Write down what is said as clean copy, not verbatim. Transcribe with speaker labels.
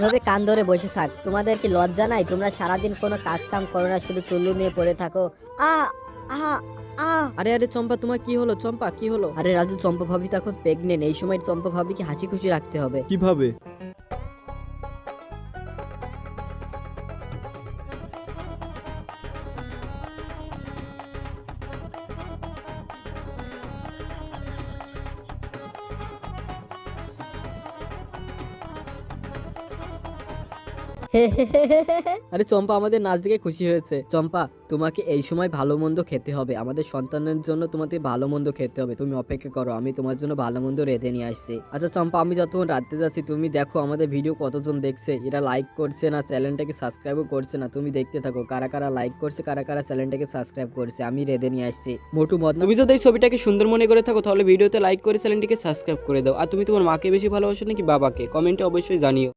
Speaker 1: এভাবে কান ধরে বসে থাক। তোমাদের কি লজ্জা নাই? তোমরা সারাদিন কোনো কাজ কাম করো না, শুধু চুল্লু নিয়ে পড়ে থাকো। আ আ আ
Speaker 2: আরে আরে চম্পা, তোমার কি হলো? চম্পা কি হলো?
Speaker 1: আরে রাজু, চম্পা ভাবি তো এখন প্রেগনেন্ট। এই সময় চম্পা ভাবিকে হাসি খুশি রাখতে হবে।
Speaker 3: কিভাবে?
Speaker 2: আরে চম্পা আমাদের নাচ দেখে খুশি হয়েছে। চম্পা, তোমাকে এই সময় ভালো মন্দ খেতে হবে। আমাদের সন্তানের জন্য তোমাকে ভালো মন্দ খেতে হবে। তুমি অপেক্ষা করো, আমি তোমার জন্য ভালো মন্দ রেঁধে নিয়ে আসছি। আচ্ছা চম্পা, আমি যতক্ষণ রাঁধতে যাচ্ছি তুমি দেখো আমাদের ভিডিও কতজন দেখছে। এরা লাইক করছে না, চ্যানেলটাকে সাবস্ক্রাইবও করছে না। তুমি দেখতে থাকো কারা কারা লাইক করছে, কারা কারা চ্যানেলটাকে সাবস্ক্রাইব করছে। আমি রেঁধে নিয়ে আসছি মোটু মদ। তুমি যদি এই ছবিটাকে সুন্দর মনে করে থাকো তাহলে ভিডিওতে লাইক করে চ্যানেলটিকে সাবস্ক্রাইব করে দাও। আর তুমি তোমার মাকে বেশি ভালোবাসো নাকি বাবাকে? কমেন্টে অবশ্যই জানিও।